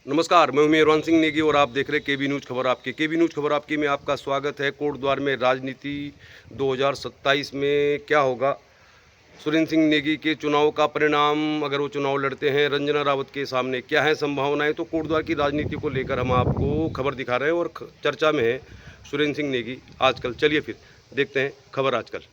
नमस्कार, मैं हूं मेहरबान सिंह नेगी और आप देख रहे हैं केबी न्यूज़ खबर आपकी। केबी न्यूज़ खबर आपकी में आपका स्वागत है। कोटद्वार में राजनीति 2027 में क्या होगा? सुरेंद्र सिंह नेगी के चुनाव का परिणाम, अगर वो चुनाव लड़ते हैं, रंजना रावत के सामने क्या है संभावनाएं? तो कोटद्वार की राजनीति को लेकर हम आपको खबर दिखा रहे हैं और चर्चा में है सुरेंद्र सिंह नेगी आजकल। चलिए फिर देखते हैं खबर आजकल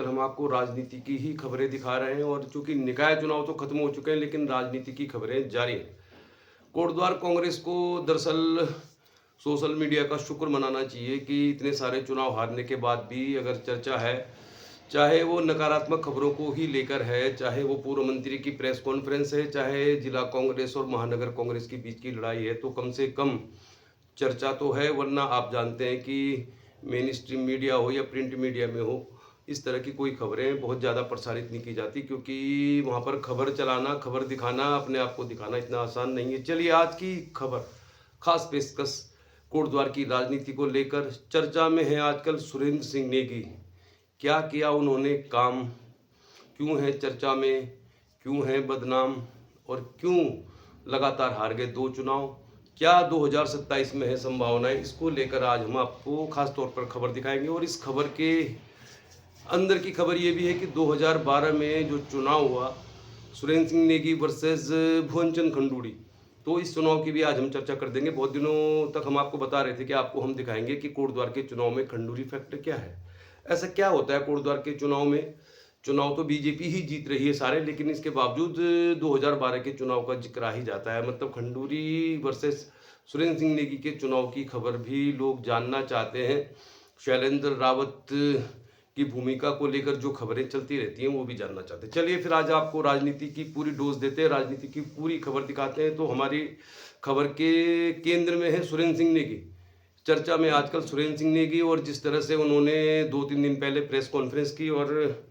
हम आपको राजनीति की ही खबरें दिखा रहे हैं। और चूंकि निकाय चुनाव तो खत्म हो चुके हैं, लेकिन राजनीति की खबरें जारी हैं। कोटद्वार कांग्रेस को दरअसल सोशल मीडिया का शुक्र मनाना चाहिए कि इतने सारे चुनाव हारने के बाद भी अगर चर्चा है, चाहे वो नकारात्मक खबरों को ही लेकर है, चाहे वो पूर्व मंत्री की प्रेस कॉन्फ्रेंस है, चाहे जिला कांग्रेस और महानगर कांग्रेस के बीच की लड़ाई है, तो कम से कम चर्चा तो है। वरना आप जानते हैं कि मेन स्ट्रीम मीडिया हो या प्रिंट मीडिया में हो, इस तरह की कोई खबरें बहुत ज़्यादा प्रसारित नहीं की जाती, क्योंकि वहाँ पर खबर चलाना, खबर दिखाना, अपने आप को दिखाना इतना आसान नहीं है। चलिए आज की खबर, खास पेशकश कोटद्वार की राजनीति को लेकर। चर्चा में है आजकल सुरेंद्र सिंह नेगी। क्या किया उन्होंने काम, क्यों है चर्चा में, क्यों है बदनाम और क्यों लगातार हार गए 2 चुनाव? क्या 2027 में है संभावनाएं? इसको लेकर आज हम आपको खास तौर पर खबर दिखाएंगे। और इस खबर के अंदर की खबर ये भी है कि 2012 में जो चुनाव हुआ, सुरेंद्र सिंह नेगी वर्सेस भुवनचंद खंडूड़ी, तो इस चुनाव की भी आज हम चर्चा कर देंगे। बहुत दिनों तक हम आपको बता रहे थे कि आपको हम दिखाएंगे कि कोटद्वार के चुनाव में खंडूड़ी फैक्टर क्या है। ऐसा क्या होता है कोटद्वार के चुनाव में? चुनाव तो बीजेपी ही जीत रही है सारे, लेकिन इसके बावजूद 2012 के चुनाव का जिक्र आ ही जाता है। मतलब खंडूरी वर्सेस सुरेंद्र सिंह नेगी के चुनाव की खबर भी लोग जानना चाहते हैं। शैलेंद्र रावत की भूमिका को लेकर जो खबरें चलती रहती हैं वो भी जानना चाहते हैं। चलिए फिर आज आपको राजनीति की पूरी डोज देते हैं, राजनीति की पूरी खबर दिखाते हैं। तो हमारी खबर के केंद्र में है सुरेंद्र सिंह नेगी। चर्चा में आजकल सुरेंद्र सिंह नेगी, और जिस तरह से उन्होंने 2-3 दिन पहले प्रेस कॉन्फ्रेंस की, और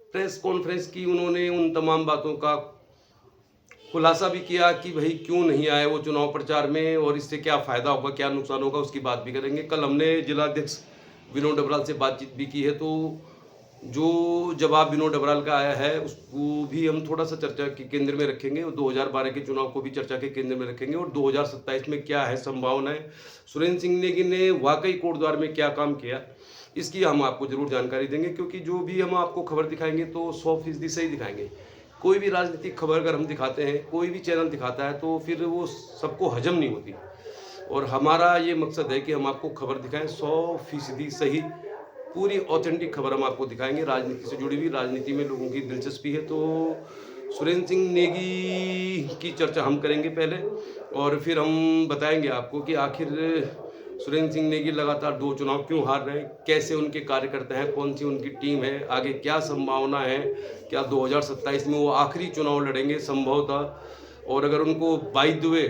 प्रेस कॉन्फ्रेंस की उन्होंने उन तमाम बातों का खुलासा भी किया कि भाई क्यों नहीं आए वो चुनाव प्रचार में और इससे क्या फ़ायदा होगा, क्या नुकसान होगा, उसकी बात भी करेंगे। कल हमने जिलाध्यक्ष विनोद डबराल से बातचीत भी की है, तो जो जवाब विनोद डबराल का आया है उसको भी हम थोड़ा सा चर्चा के केंद्र में रखेंगे, और 2012 के चुनाव को भी चर्चा के केंद्र में रखेंगे। और 2027 में क्या है संभावनाएं, सुरेंद्र सिंह नेगी ने वाकई कोटद्वार में क्या काम किया, इसकी हम आपको जरूर जानकारी देंगे। क्योंकि जो भी हम आपको खबर दिखाएंगे तो 100% सही दिखाएंगे। कोई भी राजनीतिक खबर अगर हम दिखाते हैं, कोई भी चैनल दिखाता है, तो फिर वो सबको हजम नहीं होती। और हमारा ये मकसद है कि हम आपको खबर दिखाएं 100% सही, पूरी ऑथेंटिक खबर हम आपको दिखाएंगे। राजनीति से जुड़ी हुई, राजनीति में लोगों की दिलचस्पी है, तो सुरेंद्र सिंह नेगी की चर्चा हम करेंगे पहले, और फिर हम बताएंगे आपको कि आखिर सुरेंद्र सिंह नेगी लगातार 2 चुनाव क्यों हार रहे हैं, कैसे उनके कार्यकर्ता हैं, कौन सी उनकी टीम है, आगे क्या संभावना है, क्या 2027 में वो आखिरी चुनाव लड़ेंगे संभवतः। और अगर उनको बाय द वे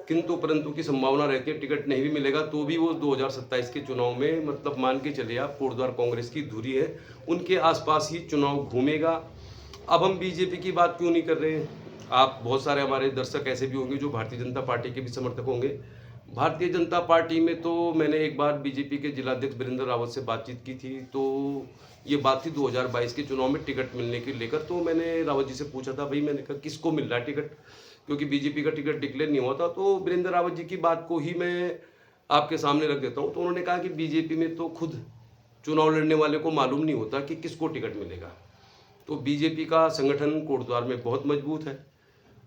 किंतु परंतु की संभावना रहती है टिकट नहीं भी मिलेगा, तो भी वो 2027 के चुनाव में, मतलब मान के चलिए आप, कोटद्वार कांग्रेस की धुरी है, उनके आसपास ही चुनाव घूमेगा। अब हम बीजेपी की बात क्यों नहीं कर रहे हैं? आप बहुत सारे हमारे दर्शक ऐसे भी होंगे जो भारतीय जनता पार्टी के भी समर्थक होंगे। भारतीय जनता पार्टी में तो मैंने एक बार बीजेपी के जिलाध्यक्ष वीरेंद्र रावत से बातचीत की थी, तो ये बात थी 2022 के चुनाव में टिकट मिलने के लेकर। तो मैंने रावत जी से पूछा था, भाई मैंने कहा किसको मिल रहा है टिकट, क्योंकि बीजेपी का टिकट डिक्लेयर नहीं हुआ था। तो वीरेंद्र रावत जी की बात को ही मैं आपके सामने रख देता हूँ। तो उन्होंने कहा कि बीजेपी में तो खुद चुनाव लड़ने वाले को मालूम नहीं होता कि किसको टिकट मिलेगा। तो बीजेपी का संगठन कोटद्वार में बहुत मजबूत है,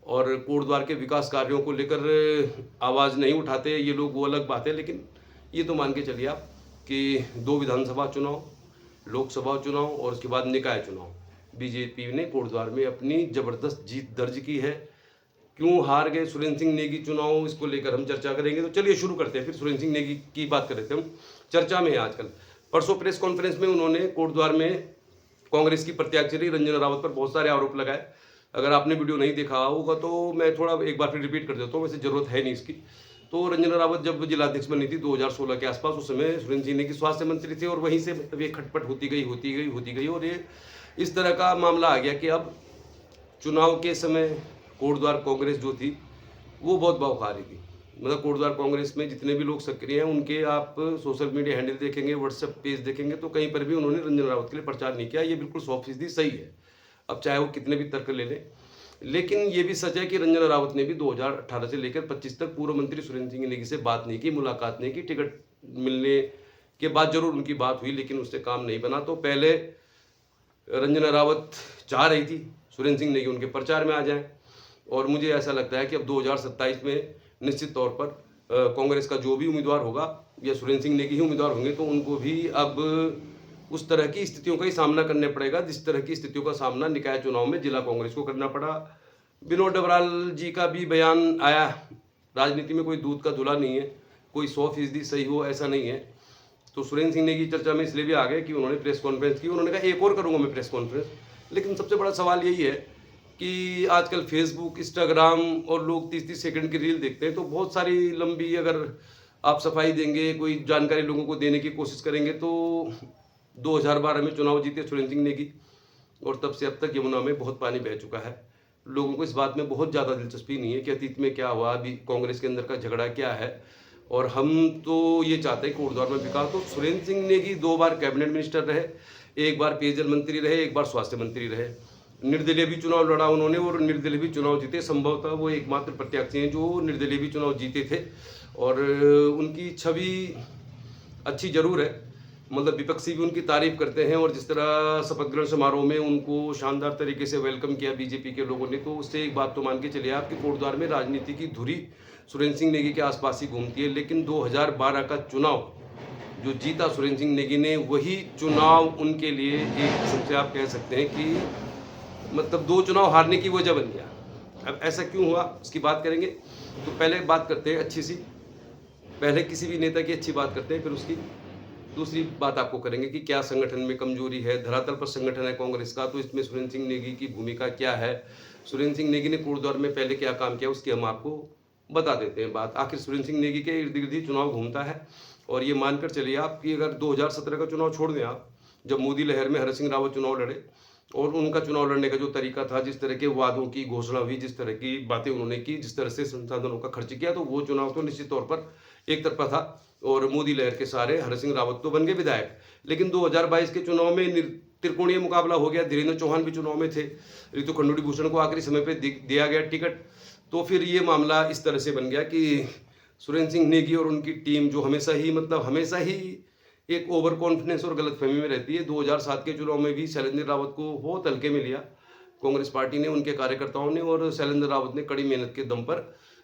और कोटद्वार के विकास कार्यों को लेकर आवाज़ नहीं उठाते ये लोग, वो अलग बात है। लेकिन ये तो मान के चलिए आप कि 2 विधानसभा चुनाव, लोकसभा चुनाव और उसके बाद निकाय चुनाव, बीजेपी ने कोटद्वार में अपनी ज़बरदस्त जीत दर्ज की है। क्यों हार गए सुरेंद्र सिंह नेगी चुनाव, इसको लेकर हम चर्चा करेंगे। तो चलिए शुरू करते हैं, फिर सुरेंद्र सिंह नेगी की बात कर रहे थे हम। चर्चा में है आजकल, परसों प्रेस कॉन्फ्रेंस में उन्होंने कोटद्वार में कांग्रेस की प्रत्याशी रंजना रावत पर बहुत सारे आरोप लगाए। अगर आपने वीडियो नहीं देखा होगा तो मैं थोड़ा एक बार फिर रिपीट कर देता हूँ, वैसे जरूरत है नहीं इसकी। तो रंजना रावत जब जिलाध्यक्ष बनी थी 2016 के आसपास, उस समय सुरेंद्र सिंह नेगी स्वास्थ्य मंत्री थे, और वहीं से मतलब ये खटपट होती गई, और ये इस तरह का मामला आ गया कि अब चुनाव के समय कोटद्वार कांग्रेस जो थी वो बहुत बौखलारी थी। मतलब कोटद्वार कांग्रेस में जितने भी लोग सक्रिय हैं, उनके आप सोशल मीडिया हैंडल देखेंगे, व्हाट्सएप पेज देखेंगे, तो कहीं पर भी उन्होंने रंजना रावत के लिए प्रचार नहीं किया। ये बिल्कुल 100% सही है। अब चाहे वो कितने भी तर्क ले लें, लेकिन ये भी सच है कि रंजना रावत ने भी 2018 से लेकर 25 तक पूर्व मंत्री सुरेंद्र सिंह नेगी से बात नहीं की, मुलाकात नहीं की। टिकट मिलने के बाद जरूर उनकी बात हुई, लेकिन उससे काम नहीं बना। तो पहले रंजना रावत चाह रही थी सुरेंद्र सिंह नेगी उनके प्रचार में आ जाएं, और मुझे ऐसा लगता है कि अब 2027 में निश्चित तौर पर कांग्रेस का जो भी उम्मीदवार होगा या सुरेंद्र सिंह नेगी ही उम्मीदवार होंगे, तो उनको भी अब उस तरह की स्थितियों का ही सामना करने पड़ेगा जिस तरह की स्थितियों का सामना निकाय चुनाव में जिला कांग्रेस को करना पड़ा। विनोद डबराल जी का भी बयान आया, राजनीति में कोई दूध का धुला नहीं है, कोई 100% सही हो ऐसा नहीं है। तो सुरेंद्र सिंह नेगी चर्चा में इसलिए भी आ गए कि उन्होंने प्रेस कॉन्फ्रेंस की, उन्होंने कहा एक और करूंगा मैं प्रेस कॉन्फ्रेंस। लेकिन सबसे बड़ा सवाल यही है कि आजकल फेसबुक, इंस्टाग्राम और लोग 30-30 सेकंड की रील देखते हैं, तो बहुत सारी लंबी अगर आप सफाई देंगे, कोई जानकारी लोगों को देने की कोशिश करेंगे, तो 2012 में चुनाव जीते सुरेंद्र सिंह नेगी, और तब से अब तक यमुना में बहुत पानी बह चुका है। लोगों को इस बात में बहुत ज़्यादा दिलचस्पी नहीं है कि अतीत में क्या हुआ, अभी कांग्रेस के अंदर का झगड़ा क्या है, और हम तो ये चाहते हैं कोटद्वार में विकास। तो सुरेंद्र सिंह नेगी 2 बार कैबिनेट मिनिस्टर रहे, 1 बार पेयजल मंत्री रहे, 1 बार स्वास्थ्य मंत्री रहे। निर्दलीय भी चुनाव लड़ा उन्होंने और निर्दलीय भी चुनाव जीते। संभवतः वो एकमात्र प्रत्याशी हैं जो निर्दलीय भी चुनाव जीते थे, और उनकी छवि अच्छी जरूर है, मतलब विपक्षी भी उनकी तारीफ करते हैं। और जिस तरह शपथ ग्रहण समारोह में उनको शानदार तरीके से वेलकम किया बीजेपी के लोगों ने, तो उससे एक बात तो मान के चलिए आपकी कोटद्वार में राजनीति की धुरी सुरेंद्र सिंह नेगी के आसपास ही घूमती है। लेकिन 2012 का चुनाव जो जीता सुरेंद्र सिंह नेगी ने, वही चुनाव उनके लिए एक किस्म से आप कह सकते हैं कि मतलब 2 चुनाव हारने की वजह बन गया। अब ऐसा क्यों हुआ इसकी बात करेंगे। तो पहले बात करते हैं अच्छी सी, पहले किसी भी नेता की अच्छी बात करते हैं, फिर उसकी दूसरी बात आपको करेंगे कि क्या संगठन में कमजोरी है, धरातल पर संगठन है कांग्रेस का, तो इसमें सुरेंद्र सिंह नेगी की भूमिका क्या है, सुरेंद्र सिंह नेगी ने कोटद्वार में पहले क्या काम किया, उसकी हम आपको बता देते हैं बात। आखिर सुरेंद्र सिंह नेगी के इर्द गिर्द ही चुनाव घूमता है। और ये मानकर चलिए आप कि अगर 2017 का चुनाव छोड़ दें आप, जब मोदी लहर में हरसिंह रावत चुनाव लड़े, और उनका चुनाव लड़ने का जो तरीका था, जिस तरह के वादों की घोषणा हुई, जिस तरह की बातें उन्होंने की, जिस तरह से संसाधनों का खर्च किया, तो वो चुनाव तो निश्चित तौर पर एक तरफा था और मोदी लहर के सारे हरसिंह रावत तो बन गए विधायक। लेकिन 2022 के चुनाव में त्रिकोणीय मुकाबला हो गया, धीरेन्द्र चौहान भी चुनाव में थे, ऋतु खंडूड़ी भूषण को आखिरी समय पर दिया गया टिकट। तो फिर ये मामला इस तरह से बन गया कि सुरेंद्र सिंह नेगी और उनकी टीम जो हमेशा ही एक ओवर कॉन्फिडेंस और गलतफहमी में रहती है। 2007 के चुनाव में भी शैलेंद्र रावत को बहुत हल्के में लिया कांग्रेस पार्टी ने, उनके कार्यकर्ताओं ने, और शैलेंद्र रावत ने कड़ी मेहनत के दम पर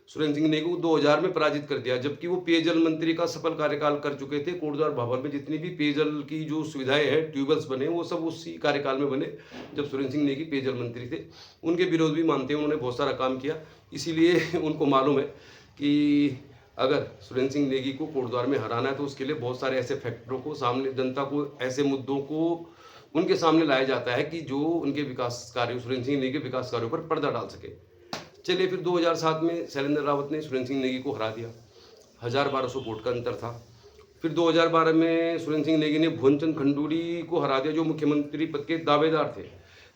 सुरेंद्र सिंह नेगी को 2000 में पराजित कर दिया, जबकि वो पेयजल मंत्री का सफल कार्यकाल कर चुके थे। कोटद्वार भाभर में जितनी भी पेयजल की जो सुविधाएं हैं, ट्यूबवेल्स बने, वो सब उसी कार्यकाल में बने जब सुरेंद्र सिंह नेगी पेयजल मंत्री थे। उनके विरोध भी मानते हैं, उन्होंने बहुत सारा काम किया, इसीलिए उनको मालूम है कि अगर सुरेंद्र सिंह नेगी को कोटद्वार में हराना है तो उसके लिए बहुत सारे ऐसे फैक्टरों को सामने, जनता को ऐसे मुद्दों को उनके सामने लाया जाता है कि जो उनके विकास कार्यों, सुरेंद्र सिंह नेगी के विकास कार्यों पर पर्दा डाल सके। चलिए फिर 2007 में शैलेंद्र रावत ने सुरेंद्र सिंह नेगी को हरा दिया, 1200 वोट का अंतर था। फिर 2012 में सुरेंद्र सिंह नेगी ने भुवनचंद खंडूड़ी को हरा दिया जो मुख्यमंत्री पद के दावेदार थे।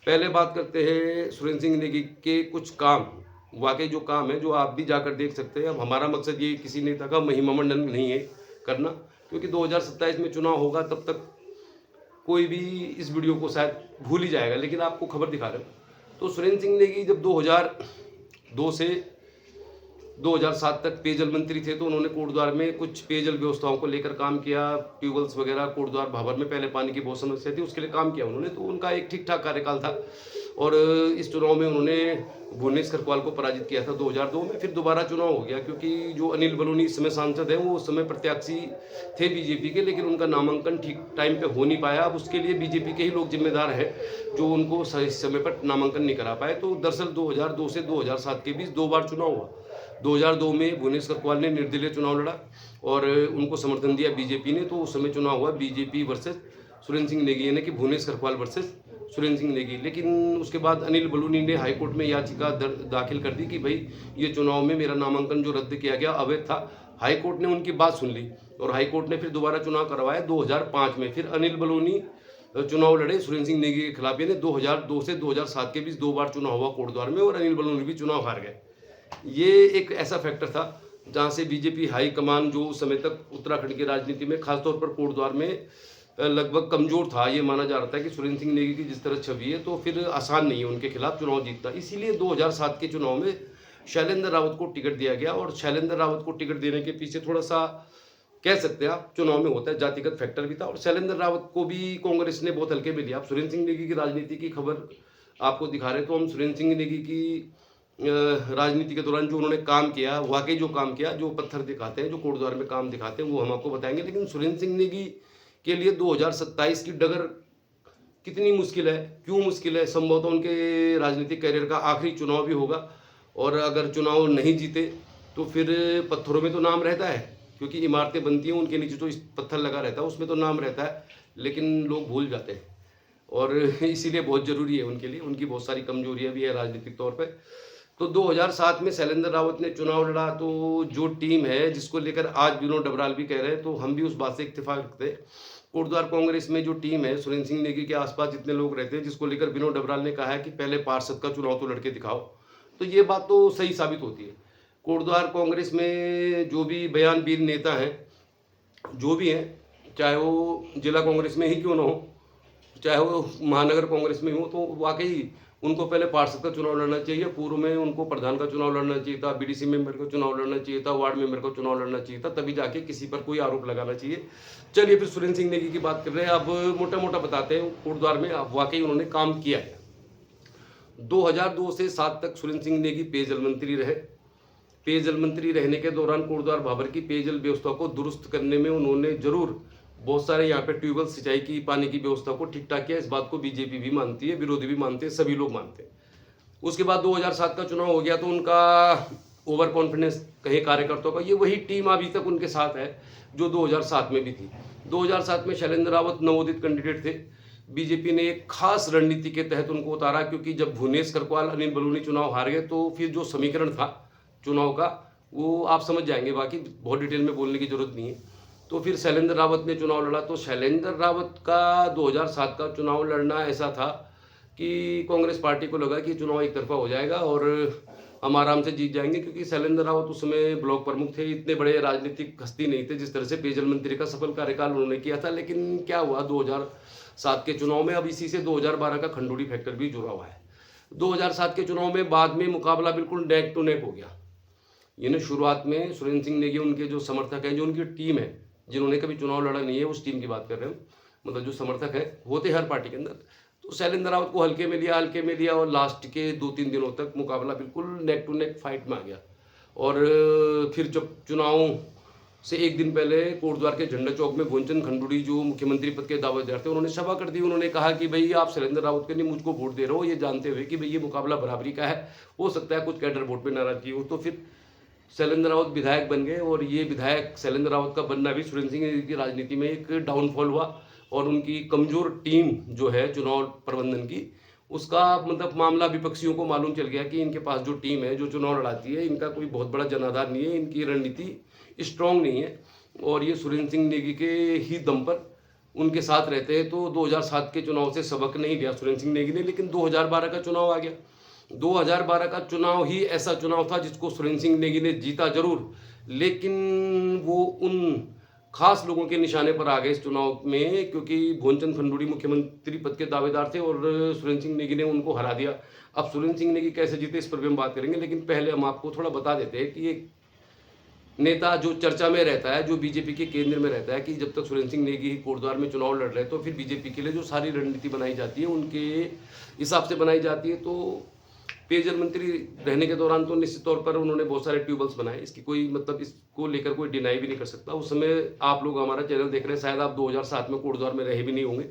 पहले बात करते हैं सुरेंद्र सिंह नेगी के कुछ काम, वाकई जो काम है, जो आप भी जाकर देख सकते हैं। अब हमारा मकसद ये किसी नेता का महिमा मंडन नहीं है करना, क्योंकि 2027 में चुनाव होगा, तब तक कोई भी इस वीडियो को शायद भूल ही जाएगा, लेकिन आपको खबर दिखा रहे हैं। तो सुरेंद्र सिंह नेगी जब 2002 से 2007 तक पेयजल मंत्री थे, तो उन्होंने कोटद्वार में कुछ पेयजल व्यवस्थाओं को लेकर काम किया, ट्यूबवेल्स वगैरह। कोटद्वार भाभर में पहले पानी की बहुत समस्या थी, उसके लिए काम किया उन्होंने, तो उनका एक ठीक ठाक कार्यकाल था। और इस चुनाव में उन्होंने भुवनेश खरकवाल को पराजित किया था 2002 में। फिर दोबारा चुनाव हो गया, क्योंकि जो अनिल बलूनी इस समय सांसद हैं, वो उस समय प्रत्याशी थे बीजेपी के, लेकिन उनका नामांकन ठीक टाइम पे हो नहीं पाया। अब उसके लिए बीजेपी के ही लोग जिम्मेदार हैं जो उनको सही समय पर नामांकन नहीं करा पाए। तो दरअसल 2002 से 2007 के बीच 2 बार चुनाव हुआ। 2002 में भुवनेश खरकवाल ने निर्दलीय चुनाव लड़ा और उनको समर्थन दिया बीजेपी ने, तो उस समय चुनाव हुआ बीजेपी वर्सेस सुरेंद्र सिंह नेगी, यानी कि भुवनेश खरकवाल वर्सेस सुरेंद्र सिंह नेगी। लेकिन उसके बाद अनिल बलूनी ने हाईकोर्ट में याचिका दाखिल कर दी कि भाई ये चुनाव में मेरा नामांकन जो रद्द किया गया अवैध था। हाईकोर्ट ने उनकी बात सुन ली और हाईकोर्ट ने फिर दोबारा चुनाव करवाया 2005 में। फिर अनिल बलूनी चुनाव लड़े सुरेंद्र सिंह नेगी के खिलाफ, यानी 2002 से 2007 के बीच 2 बार चुनाव हुआ कोटद्वार में, और अनिल बलूनी भी चुनाव हार गए। ये एक ऐसा फैक्टर था जहाँ से बीजेपी हाईकमान जो उस समय तक उत्तराखंड की राजनीति में, खासतौर पर कोटद्वार में लगभग कमज़ोर था। ये माना जा रहा था कि सुरेंद्र सिंह नेगी की जिस तरह छवि है तो फिर आसान नहीं है उनके खिलाफ चुनाव जीतना। इसीलिए 2007 के चुनाव में शैलेंद्र रावत को टिकट दिया गया और शैलेंद्र रावत को टिकट देने के पीछे थोड़ा-सा कह सकते हैं आप चुनाव में होता है जातिगत फैक्टर भी था और शैलेंद्र रावत को भी कांग्रेस ने बहुत हल्के में लिया। आप सुरेंद्र सिंह नेगी की राजनीति की खबर आपको दिखा रहे हैं तो हम सुरेंद्र सिंह नेगी की राजनीति के दौरान जो उन्होंने काम किया, वाकई जो काम किया, जो पत्थर दिखाते हैं, जो कोटद्वार में काम दिखाते हैं, वो हम आपको बताएंगे। लेकिन सुरेंद्र सिंह नेगी के लिए 2027 की डगर कितनी मुश्किल है, क्यों मुश्किल है, संभवतः उनके राजनीतिक करियर का आखिरी चुनाव भी होगा और अगर चुनाव नहीं जीते तो फिर पत्थरों में तो नाम रहता है, क्योंकि इमारतें बनती हैं उनके नीचे तो इस पत्थर लगा रहता है, उसमें तो नाम रहता है, लेकिन लोग भूल जाते हैं और इसीलिए बहुत ज़रूरी है उनके लिए। उनकी बहुत सारी कमजोरियां भी है राजनीतिक तौर पे। तो 2007 में शैलेंद्र रावत ने चुनाव लड़ा तो जो टीम है जिसको लेकर आज विनोद डबराल भी कह रहे हैं तो हम भी उस बात से इत्तेफाक रखते हैं। कोटद्वार कांग्रेस में जो टीम है, सुरेंद्र सिंह नेगी के आसपास जितने लोग रहते हैं, जिसको लेकर विनोद डबराल ने कहा है कि पहले पार्षद का चुनाव तो लड़के दिखाओ, तो ये बात तो सही साबित होती है। कोटद्वार कांग्रेस में जो भी बयानबीर नेता हैं, जो भी हैं, चाहे वो जिला कांग्रेस में ही क्यों ना हो, चाहे वो महानगर कांग्रेस में हो, तो वाकई उनको पहले पार्षद का चुनाव लड़ना चाहिए। पूर्व में उनको प्रधान का चुनाव लड़ना चाहिए था, बीडीसी मेंबर का चुनाव लड़ना चाहिए था, वार्ड मेंबर का चुनाव लड़ना चाहिए था, तभी जाके किसी पर कोई आरोप लगाना चाहिए। चलिए फिर सुरेंद्र सिंह नेगी की बात कर रहे हैं। अब मोटा मोटा बताते हैं कोटद्वार में अब वाकई उन्होंने काम किया है। 2002 से 7 तक सुरेंद्र सिंह नेगी पेयजल मंत्री रहे। पेयजल मंत्री रहने के दौरान कोटद्वार भाबर की पेयजल व्यवस्था को दुरुस्त करने में उन्होंने जरूर बहुत सारे यहाँ पे ट्यूबवेल सिंचाई की पानी की व्यवस्था को ठीक ठाक किया। इस बात को बीजेपी भी मानती है, विरोधी भी मानते हैं, सभी लोग मानते हैं। उसके बाद 2007 का चुनाव हो गया तो उनका ओवर कॉन्फिडेंस कहे कार्यकर्ताओं का, ये वही टीम अभी तक उनके साथ है जो 2007 में भी थी। 2007 में शैलेंद्र रावत नवोदित कैंडिडेट थे। बीजेपी ने एक खास रणनीति के तहत उनको उतारा, क्योंकि जब भुवनेश करकवाल, अनिल बलूनी चुनाव हार गए तो फिर जो समीकरण था चुनाव का वो आप समझ जाएंगे, बाकी बहुत डिटेल में बोलने की जरूरत नहीं है। तो फिर शैलेंद्र रावत ने चुनाव लड़ा। तो शैलेंद्र रावत का 2007 का चुनाव लड़ना ऐसा था कि कांग्रेस पार्टी को लगा कि चुनाव एक तरफा हो जाएगा और हम आराम से जीत जाएंगे, क्योंकि शैलेंद्र रावत उस समय ब्लॉक प्रमुख थे, इतने बड़े राजनीतिक हस्ती नहीं थे जिस तरह से पेयजल मंत्री का सफल कार्यकाल उन्होंने किया था। लेकिन क्या हुआ 2007 के चुनाव में, अब इसी से 2012 का खंडूड़ी फैक्टर भी जुड़ा हुआ है। 2007 के चुनाव में बाद में मुकाबला बिल्कुल नेक टू नेक हो गया। यानी शुरुआत में सुरेंद्र सिंह नेगी, उनके जो समर्थक हैं, जो उनकी टीम है, जिन्होंने कभी चुनाव लड़ा नहीं है, उस टीम की बात कर रहे हैं, मतलब जो समर्थक है होते हर पार्टी के अंदर, तो शैलेंद्र रावत को हल्के में लिया और लास्ट के 2-3 दिनों तक मुकाबला बिल्कुल नेक टू नेक फाइट में आ गया। और फिर जब चुनाव से एक दिन पहले कोटद्वार के झंडा चौक में भुवनचंद खंडूड़ी जो मुख्यमंत्री पद के दावेदार थे, उन्होंने सभा कर दी। उन्होंने कहा कि भाई आप शैलेंद्र रावत के लिए मुझको वोट दे रहे हो, ये जानते हुए कि भाई ये मुकाबला बराबरी का है, हो सकता है कुछ कैडर वोट पे नाराजगी हो। तो फिर शैलेंद्र रावत विधायक बन गए और ये विधायक शैलेंद्र रावत का बनना भी सुरेंद्र सिंह की राजनीति में एक डाउनफॉल हुआ और उनकी कमजोर टीम जो है चुनाव प्रबंधन की, उसका मतलब मामला विपक्षियों को मालूम चल गया कि इनके पास जो टीम है जो चुनाव लड़ाती है, इनका कोई बहुत बड़ा जनाधार नहीं है, इनकी रणनीति स्ट्रांग नहीं है और ये सुरेंद्र सिंह नेगी के ही दम पर उनके साथ रहते हैं। तो 2007 के चुनाव से सबक नहीं लिया सुरेंद्र सिंह नेगी ने, लेकिन 2012 का चुनाव आ गया। 2012 का चुनाव ही ऐसा चुनाव था जिसको सुरेंद्र सिंह नेगी ने जीता जरूर, लेकिन वो उन खास लोगों के निशाने पर आ गए इस चुनाव में, क्योंकि भुवनचंद खंडूड़ी मुख्यमंत्री पद के दावेदार थे और सुरेंद्र सिंह नेगी ने उनको हरा दिया। अब सुरेंद्र सिंह नेगी कैसे जीते इस पर भी हम बात करेंगे, लेकिन पहले हम आपको थोड़ा बता देते हैं कि एक नेता जो चर्चा में रहता है, जो बीजेपी के केंद्र में रहता है, कि जब तक सुरेंद्र सिंह नेगी कोटद्वार में चुनाव लड़ रहे हैं तो फिर बीजेपी के लिए जो सारी रणनीति बनाई जाती है उनके हिसाब से बनाई जाती है। तो पेयजल मंत्री रहने के दौरान तो निश्चित तौर पर उन्होंने बहुत सारे ट्यूबवेल्स बनाए, इसकी कोई मतलब इसको लेकर कोई डिनाई भी नहीं कर सकता। उस समय आप लोग हमारा चैनल देख रहे हैं, शायद आप 2007 में कोटद्वार में रहे भी नहीं होंगे।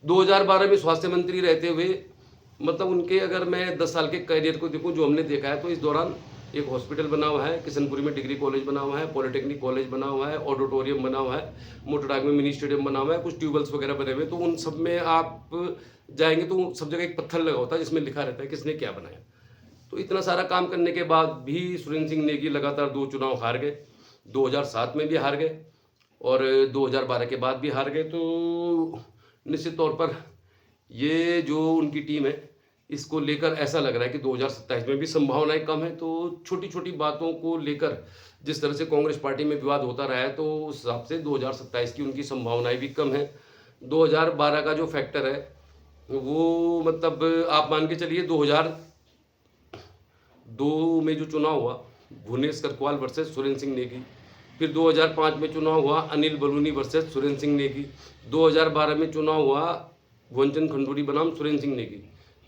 2012 में स्वास्थ्य मंत्री रहते हुए मतलब उनके अगर मैं 10 साल के करियर को देखूं जो हमने देखा है, तो इस दौरान एक हॉस्पिटल बना हुआ है, किशनपुरी में डिग्री कॉलेज बना हुआ है, पॉलिटेक्निक कॉलेज बना हुआ है, ऑडिटोरियम बना हुआ है, मोटरडाग में मिनी स्टेडियम बना हुआ है, कुछ ट्यूबवेल्स वगैरह बने हुए। तो उन सब में आप जाएंगे तो सब जगह एक पत्थर लगा होता है जिसमें लिखा रहता है किसने क्या बनाया। तो इतना सारा काम करने के बाद भी सुरेंद्र सिंह नेगी लगातार 2 चुनाव हार गए। 2007 में भी हार गए और 2012 के बाद भी हार गए। तो निश्चित तौर पर ये जो उनकी टीम है, इसको लेकर ऐसा लग रहा है कि 2027 में भी संभावनाएं कम है। तो छोटी छोटी बातों को लेकर जिस तरह से कांग्रेस पार्टी में विवाद होता रहा है, तो उस हिसाब से 2027 की उनकी संभावनाएं भी कम है। 2012 का जो फैक्टर है वो मतलब आप मान के चलिए 2002 में जो चुनाव हुआ भुवनेश करकवाल वर्सेस सुरेंद्र सिंह नेगी, फिर 2005 में चुनाव हुआ अनिल बलूनी वर्सेस सुरेंद्र सिंह नेगी, 2012 में चुनाव हुआ भुवनचंद खंडूरी बनाम सुरेंद्र सिंह नेगी।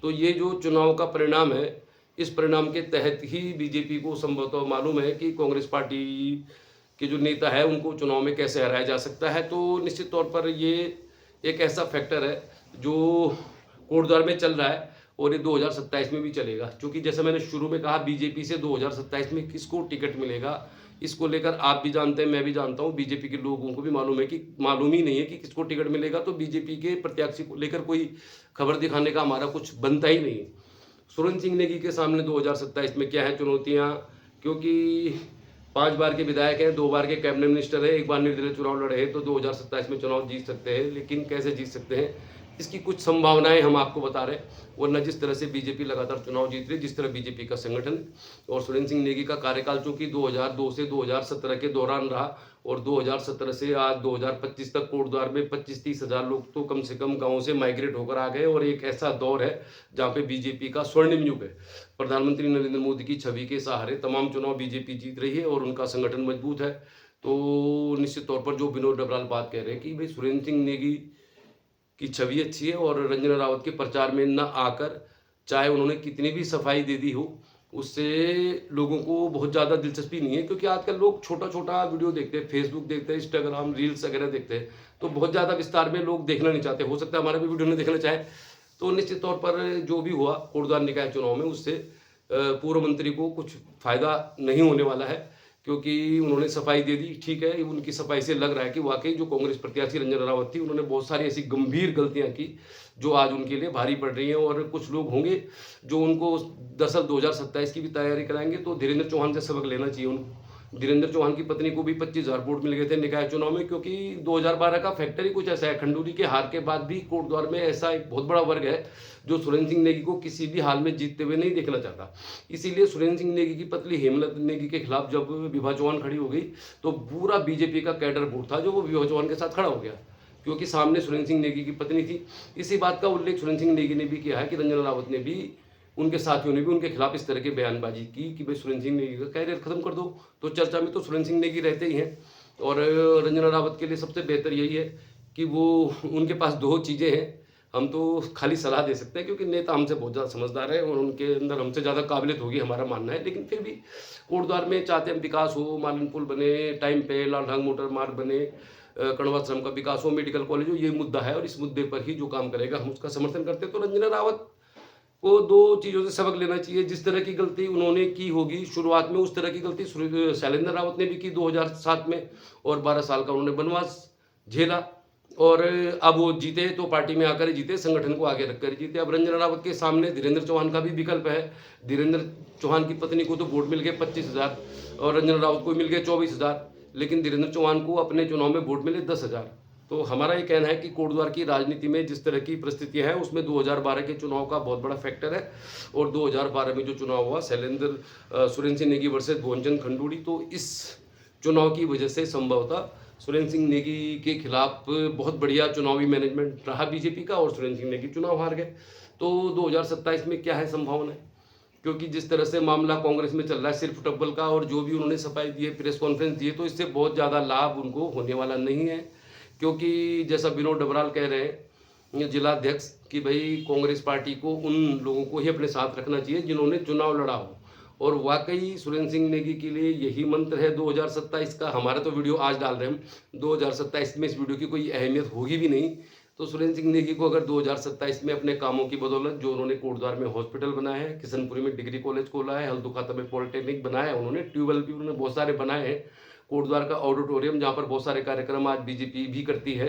तो ये जो चुनाव का परिणाम है, इस परिणाम के तहत ही बीजेपी को संभवतः मालूम है कि कांग्रेस पार्टी के जो नेता है उनको चुनाव में कैसे हराया जा सकता है। तो निश्चित तौर पर ये एक ऐसा फैक्टर है जो कोटद्वार में चल रहा है और ये 2027 में भी चलेगा, क्योंकि जैसे मैंने शुरू में कहा बीजेपी से 2027 में किसको टिकट मिलेगा इसको लेकर आप भी जानते हैं, मैं भी जानता हूँ, बीजेपी के लोगों को भी मालूम है कि मालूम ही नहीं है कि किसको टिकट मिलेगा। तो बीजेपी के प्रत्याशी को लेकर कोई खबर दिखाने का हमारा कुछ बनता ही नहीं। सुरेंद्र सिंह नेगी के सामने 2027 में क्या है चुनौतियाँ, क्योंकि 5 बार के विधायक हैं, 2 बार के कैबिनेट मिनिस्टर है, 1 बार निर्दलीय चुनाव लड़े हैं, तो 2027 में चुनाव जीत सकते हैं। लेकिन कैसे जीत सकते हैं इसकी कुछ संभावनाएं हम आपको बता रहे हैं। वरना जिस तरह से बीजेपी लगातार चुनाव जीत रही, जिस तरह बीजेपी का संगठन और सुरेंद्र सिंह नेगी का कार्यकाल चूंकि 2002 से 2017 के दौरान रहा और 2017 से आज 2025 तक कोटद्वार में 25-30 हज़ार लोग तो कम से कम गाँव से माइग्रेट होकर आ गए और एक ऐसा दौर है जहाँ पे बीजेपी का स्वर्णिम युग है। प्रधानमंत्री नरेंद्र मोदी की छवि के सहारे तमाम चुनाव बीजेपी जीत रही है और उनका संगठन मजबूत है। तो निश्चित तौर पर जो विनोद डबराल बात कह रहे हैं कि भाई सुरेंद्र सिंह नेगी की छवि अच्छी है और रंजना रावत के प्रचार में न आकर चाहे उन्होंने कितनी भी सफाई दे दी हो उससे लोगों को बहुत ज़्यादा दिलचस्पी नहीं है, क्योंकि आजकल लोग छोटा छोटा वीडियो देखते हैं, फेसबुक देखते हैं, इंस्टाग्राम रील्स वगैरह देखते हैं, तो बहुत ज़्यादा विस्तार में लोग देखना नहीं चाहते। हो सकता है हमारा भी वीडियो नहीं देखना चाहे। तो निश्चित तौर पर जो भी हुआ कोटद्वार निकाय चुनाव में उससे पूर्व मंत्री को कुछ फायदा नहीं होने वाला है, क्योंकि उन्होंने सफाई दे दी। ठीक है, उनकी सफाई से लग रहा है कि वाकई जो कांग्रेस प्रत्याशी रंजना रावत थी उन्होंने बहुत सारी ऐसी गंभीर गलतियां की जो आज उनके लिए भारी पड़ रही हैं। और कुछ लोग होंगे जो उनको दरअसल 2027 की भी तैयारी कराएंगे, तो धीरेन्द्र चौहान से सबक लेना चाहिए उनको। धीरेन्द्र चौहान की पत्नी को भी 25,000 वोट मिल गए थे निकाय चुनाव में, क्योंकि 2012 का फैक्टर ही कुछ ऐसा है। खंडूरी के हार के बाद भी कोटद्वार में ऐसा एक बहुत बड़ा वर्ग है जो सुरेंद्र सिंह नेगी को किसी भी हाल में जीतते हुए नहीं देखना चाहता। इसीलिए सुरेंद्र सिंह नेगी की पत्नी हेमलता नेगी के खिलाफ जब विभा चौहान खड़ी हो गई तो पूरा बीजेपी का कैडर वोट था जो वो विभा चौहान के साथ खड़ा हो गया, क्योंकि सामने सुरेंद्र सिंह नेगी की पत्नी थी। इसी बात का उल्लेख सुरेंद्र सिंह नेगी ने भी किया है कि रंजना रावत ने भी, उनके साथियों ने भी उनके खिलाफ इस तरह की बयानबाजी की कि भाई सुरेंद्र सिंह नेगी का कैरियर खत्म कर दो। तो चर्चा में तो सुरेंद्र सिंह नेगी रहते ही हैं और रंजना रावत के लिए सबसे बेहतर यही है कि वो, उनके पास 2 चीज़ें हैं। हम तो खाली सलाह दे सकते हैं क्योंकि नेता हमसे बहुत ज़्यादा समझदार है और उनके अंदर हमसे ज़्यादा काबिलियत होगी हमारा मानना है। लेकिन फिर भी कोटद्वार में चाहते हैं विकास हो, मालन पुल बने टाइम पे, लालढांग मोटर मार्ग बने, कणवाश्रम का विकास हो, मेडिकल कॉलेज हो, ये मुद्दा है और इस मुद्दे पर ही जो काम करेगा हम उसका समर्थन करते हैं। तो रंजना रावत को 2 चीज़ों से सबक लेना चाहिए। जिस तरह की गलती उन्होंने की होगी शुरुआत में, उस तरह की गलती शैलेंद्र रावत ने भी की 2007 में और 12 साल का उन्होंने वनवास झेला और अब वो जीते तो पार्टी में आकर ही जीते, संगठन को आगे रखकर जीते। अब रंजना रावत के सामने धीरेन्द्र चौहान का भी विकल्प है। धीरेन्द्र चौहान की पत्नी को तो वोट मिल गए 25,000 और रंजना रावत को मिल गए 24,000, लेकिन धीरेन्द्र चौहान को अपने चुनाव में वोट मिले 10,000। तो हमारा ये कहना है कि कोटद्वार की राजनीति में जिस तरह की परिस्थितियां हैं उसमें 2012 के चुनाव का बहुत बड़ा फैक्टर है और 2012 में जो चुनाव हुआ सुरेंद्र सिंह नेगी वर्सेस भुवनचंद खंडूरी, तो इस चुनाव की वजह से संभवतः सुरेंद्र सिंह नेगी के खिलाफ बहुत बढ़िया चुनावी मैनेजमेंट रहा बीजेपी का और सुरेंद्र सिंह नेगी चुनाव हार गए। तो 2027 में क्या है संभावना है, क्योंकि जिस तरह से मामला कांग्रेस में चल रहा है सिर्फ टब्बल का और जो भी उन्होंने सफाई दी है, प्रेस कॉन्फ्रेंस दी है, तो इससे बहुत ज़्यादा लाभ उनको होने वाला नहीं है। क्योंकि जैसा विनोद डबराल कह रहे हैं जिलाध्यक्ष कि भाई कांग्रेस पार्टी को उन लोगों को ही अपने साथ रखना चाहिए जिन्होंने चुनाव लड़ा हो, और वाकई सुरेंद्र सिंह नेगी के लिए यही मंत्र है 2027 का। हमारा तो वीडियो आज डाल रहे हैं हम, 2027 में इस वीडियो की कोई अहमियत होगी भी नहीं। तो सुरेंद्र सिंह नेगी को अगर 2027 में अपने कामों की बदौलत, जो उन्होंने कोटद्वार में हॉस्पिटल बनाया है, किशनपुरी में डिग्री कॉलेज खोला है, हल्दुखाता में पॉलिटेक्निक बनाया है, उन्होंने ट्यूबवेल भी उन्होंने बहुत सारे बनाए हैं, कोटद्वार का ऑडिटोरियम जहाँ पर बहुत सारे कार्यक्रम आज बीजेपी भी करती है,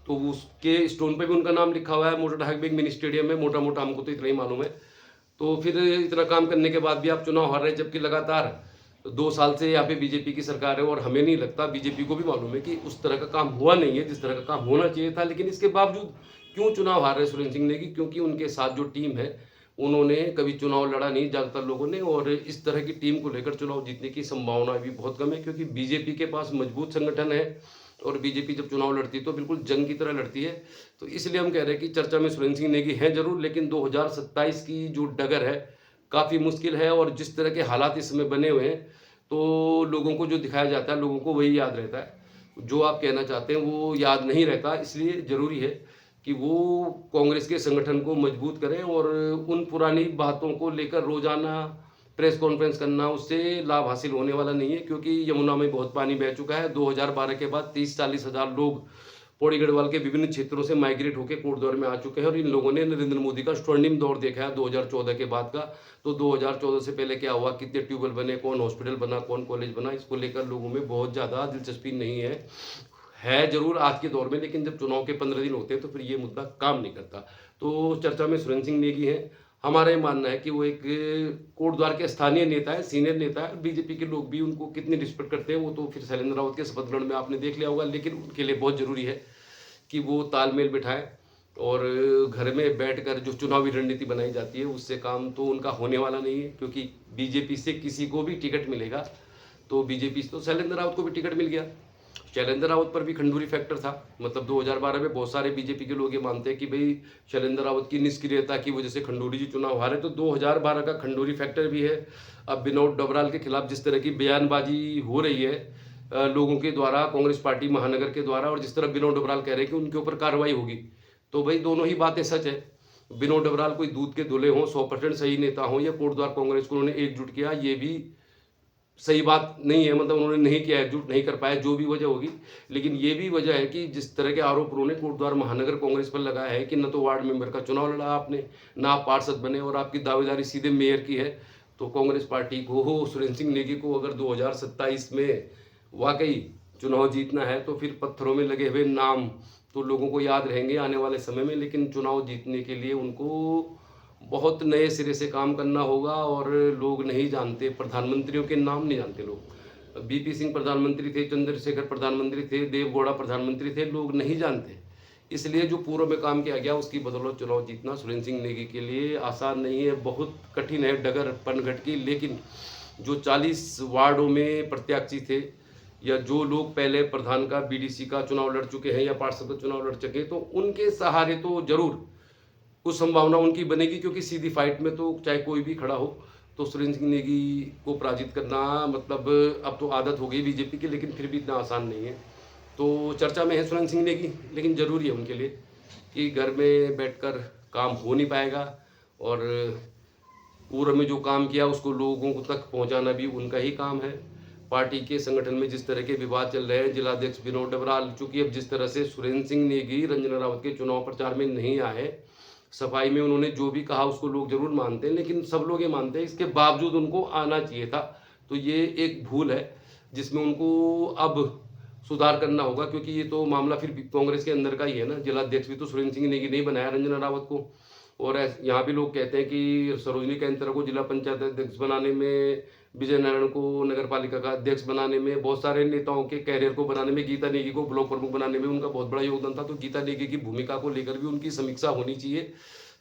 तो उसके स्टोन पे भी उनका नाम लिखा हुआ है। मोटाढाक में एक मिनी स्टेडियम है, मोटा मोटा हमको तो इतना ही मालूम है। तो फिर इतना काम करने के बाद भी आप चुनाव हार रहे हैं, जबकि लगातार 2 साल से यहाँ पे बीजेपी की सरकार है और हमें नहीं लगता, बीजेपी को भी मालूम है कि उस तरह का काम हुआ नहीं है जिस तरह का काम होना चाहिए था। लेकिन इसके बावजूद क्यों चुनाव हार रहे सुरेंद्र सिंह नेगी, क्योंकि उनके साथ जो टीम है उन्होंने कभी चुनाव लड़ा नहीं ज़्यादातर लोगों ने, और इस तरह की टीम को लेकर चुनाव जीतने की संभावना भी बहुत कम है, क्योंकि बीजेपी के पास मजबूत संगठन है और बीजेपी जब चुनाव लड़ती है तो बिल्कुल जंग की तरह लड़ती है। तो इसलिए हम कह रहे हैं कि चर्चा में सुरेंद्र सिंह नेगी हैं जरूर, लेकिन 2027 की जो डगर है काफ़ी मुश्किल है। और जिस तरह के हालात इस समय बने हुए हैं तो लोगों को जो दिखाया जाता है लोगों को वही याद रहता है, जो आप कहना चाहते हैं वो याद नहीं रहता। इसलिए ज़रूरी है कि वो कांग्रेस के संगठन को मजबूत करें और उन पुरानी बातों को लेकर रोजाना प्रेस कॉन्फ्रेंस करना उससे लाभ हासिल होने वाला नहीं है, क्योंकि यमुना में बहुत पानी बह चुका है। 2012 के बाद 30-40 हज़ार लोग पौड़ी गढ़वाल के विभिन्न क्षेत्रों से माइग्रेट होकर कोटद्वार में आ चुके हैं और इन लोगों ने नरेंद्र मोदी का स्वर्णिम दौर देखा है 2014 के बाद का। तो 2014 से पहले क्या हुआ, कितने ट्यूबवेल बने, कौन हॉस्पिटल बना, कौन कॉलेज बना, इसको लेकर लोगों में बहुत ज़्यादा दिलचस्पी नहीं है जरूर आज के दौर में, लेकिन जब चुनाव के 15 दिन होते हैं तो फिर ये मुद्दा काम नहीं करता। तो चर्चा में सुरेंद्र सिंह नेगी हैं। हमारा ये मानना है कि वो एक कोटद्वार के स्थानीय नेता है, सीनियर नेता है। बीजेपी के लोग भी उनको कितनी रिस्पेक्ट करते हैं वो तो फिर शैलेंद्र रावत के शपथ ग्रहण में आपने देख लिया होगा। लेकिन उनके लिए बहुत जरूरी है कि वो तालमेल बिठाएं और घर में बैठकर जो चुनावी रणनीति बनाई जाती है उससे काम तो उनका होने वाला नहीं है, क्योंकि बीजेपी से किसी को भी टिकट मिलेगा तो बीजेपी से तो शैलेंद्र रावत को भी टिकट मिल गया। शैलेंद्र रावत पर भी खंडूरी फैक्टर था, मतलब 2012 में बहुत सारे बीजेपी के लोग ये मानते हैं कि भाई शैलेंद्र रावत की निष्क्रियता की वजह से खंडूरी जी चुनाव हारे, तो 2012 का खंडूरी फैक्टर भी है। अब विनोद डबराल के खिलाफ जिस तरह की बयानबाजी हो रही है लोगों के द्वारा, कांग्रेस पार्टी महानगर के द्वारा, और जिस तरह विनोद डबराल कह रहे हैं कि उनके ऊपर कार्रवाई होगी, तो भाई दोनों ही बातें सच है। विनोद डबराल कोई दूध के धुले हों, 100% सही नेता हों, या कोटद्वार कांग्रेस को उन्होंने एकजुट किया, ये भी सही बात नहीं है, मतलब उन्होंने नहीं किया, एकजुट नहीं कर पाया, जो भी वजह होगी। लेकिन ये भी वजह है कि जिस तरह के आरोप उन्होंने कोटद्वार महानगर कांग्रेस पर लगाया है कि न तो वार्ड मेंबर का चुनाव लड़ा आपने, ना आप पार्षद बने, और आपकी दावेदारी सीधे मेयर की है, तो कांग्रेस पार्टी को, सुरेंद्र सिंह नेगी को अगर 2027 में वाकई चुनाव जीतना है तो फिर पत्थरों में लगे हुए नाम तो लोगों को याद रहेंगे आने वाले समय में। लेकिन चुनाव जीतने के लिए उनको बहुत नए सिरे से काम करना होगा। और लोग नहीं जानते, प्रधानमंत्रियों के नाम नहीं जानते लोग। बीपी सिंह प्रधानमंत्री थे, चंद्रशेखर प्रधानमंत्री थे, देवगौड़ा प्रधानमंत्री थे, लोग नहीं जानते। इसलिए जो पूर्व में काम किया गया उसकी बदौलत चुनाव जीतना सुरेंद्र सिंह नेगी के लिए आसान नहीं है, बहुत कठिन है डगर पनघट की। लेकिन जो 40 वार्डों में प्रत्याशी थे, या जो लोग पहले प्रधान का, बीडीसी का चुनाव लड़ चुके हैं या पार्षद का चुनाव लड़ चुके हैं, तो उनके सहारे तो जरूर कुछ संभावना उनकी बनेगी, क्योंकि सीधी फाइट में तो चाहे कोई भी खड़ा हो तो सुरेंद्र सिंह नेगी को पराजित करना, मतलब अब तो आदत हो गई बीजेपी की, लेकिन फिर भी इतना आसान नहीं है। तो चर्चा में है सुरेंद्र सिंह नेगी, लेकिन ज़रूरी है उनके लिए कि घर में बैठकर काम हो नहीं पाएगा, और पूर्व में जो काम किया उसको लोगों तक पहुंचाना भी उनका ही काम है। पार्टी के संगठन में जिस तरह के विवाद चल रहे हैं, जिलाध्यक्ष विनोद डबराल, चूंकि अब जिस तरह से सुरेंद्र सिंह नेगी रंजना रावत के चुनाव प्रचार में नहीं आए, सफाई में उन्होंने जो भी कहा उसको लोग जरूर मानते हैं, लेकिन सब लोग ये मानते हैं इसके बावजूद उनको आना चाहिए था। तो ये एक भूल है जिसमें उनको अब सुधार करना होगा, क्योंकि ये तो मामला फिर कांग्रेस के अंदर का ही है ना। जिलाध्यक्ष भी तो सुरेंद्र सिंह नेगी नहीं बनाया रंजना रावत को, और यहाँ भी लोग कहते हैं कि सरोजनी कैंतर को जिला पंचायत अध्यक्ष बनाने में, विजय नारायण को नगर पालिका का अध्यक्ष बनाने में, बहुत सारे नेताओं के कैरियर को बनाने में, गीता नेगी को ब्लॉक प्रमुख बनाने में उनका बहुत बड़ा योगदान था। तो गीता नेगी की भूमिका को लेकर भी उनकी समीक्षा होनी चाहिए।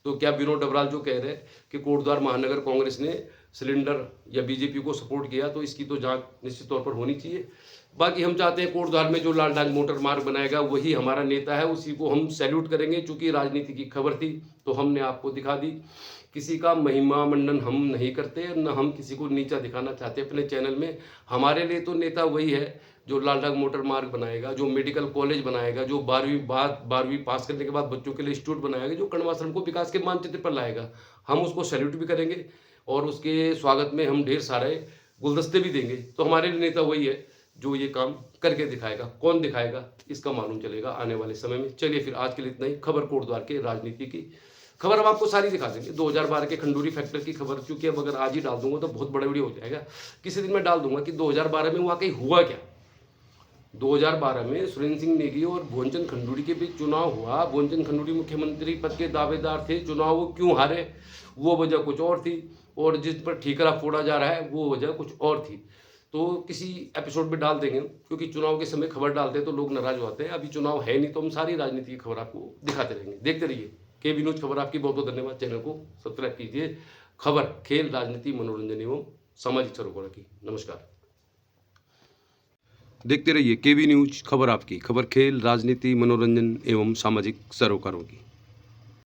तो क्या विनोद डबराल जो कह रहे हैं कि कोटद्वार महानगर कांग्रेस ने सिलेंडर या बीजेपी को सपोर्ट किया, तो इसकी तो जांच निश्चित तौर पर होनी चाहिए। बाकी हम चाहते हैं कोटद्वार में जो लाल डाक मोटर मार्ग बनाएगा वही हमारा नेता है, उसी को हम सैल्यूट करेंगे। चूंकि राजनीति की खबर थी तो हमने आपको दिखा दी, किसी का महिमा मंडन हम नहीं करते, न हम किसी को नीचा दिखाना चाहते अपने चैनल में। हमारे लिए तो नेता वही है जो लाल डाक मोटर मार्ग बनाएगा, जो मेडिकल कॉलेज बनाएगा, जो 12वीं पास करने के बाद बच्चों के लिए इंस्टीट्यूट बनाएगा, जो कण्वाश्रम को विकास के मानचित्र पर लाएगा। हम उसको सैल्यूट भी करेंगे और उसके स्वागत में हम ढेर सारे गुलदस्ते भी देंगे। तो हमारे लिए नेता वही है जो ये काम करके दिखाएगा। कौन दिखाएगा इसका मालूम चलेगा आने वाले समय में। चलिए फिर आज के लिए इतना ही। खबर कोटद्वार के राजनीति की खबर अब आपको सारी दिखा देंगे। 2012 के खंडूरी फैक्टर की खबर, चूंकि अब अगर आज ही डाल दूंगा तो बहुत बड़ा वीडियो हो जाएगा। किसी दिन मैं डाल दूंगा कि 2012 में वाकई हुआ क्या। 2012 में सुरेंद्र सिंह नेगी और भुवनचंद खंडूरी के बीच चुनाव हुआ। भुवनचंद खंडूरी मुख्यमंत्री पद के दावेदार थे, चुनाव वो क्यों हारे वो वजह कुछ और थी, और जिस पर ठीकरा फोड़ा जा रहा है वो वजह कुछ और थी। तो किसी एपिसोड में डाल देंगे, क्योंकि चुनाव के समय खबर डालते हैं तो लोग नाराज होते हैं। अभी चुनाव है नहीं तो हम सारी राजनीति की खबर आपको दिखाते रहेंगे। देखते रहिए केबी न्यूज खबर। आपकी बहुत बहुत धन्यवाद। चैनल को सब्सक्राइब कीजिए। खबर, खेल, राजनीति, मनोरंजन एवं सामाजिक सरोकारों की। नमस्कार। देखते रहिए केवी न्यूज, खबर आपकी, खबर खेल, राजनीति, मनोरंजन एवं सामाजिक सरोकारों की।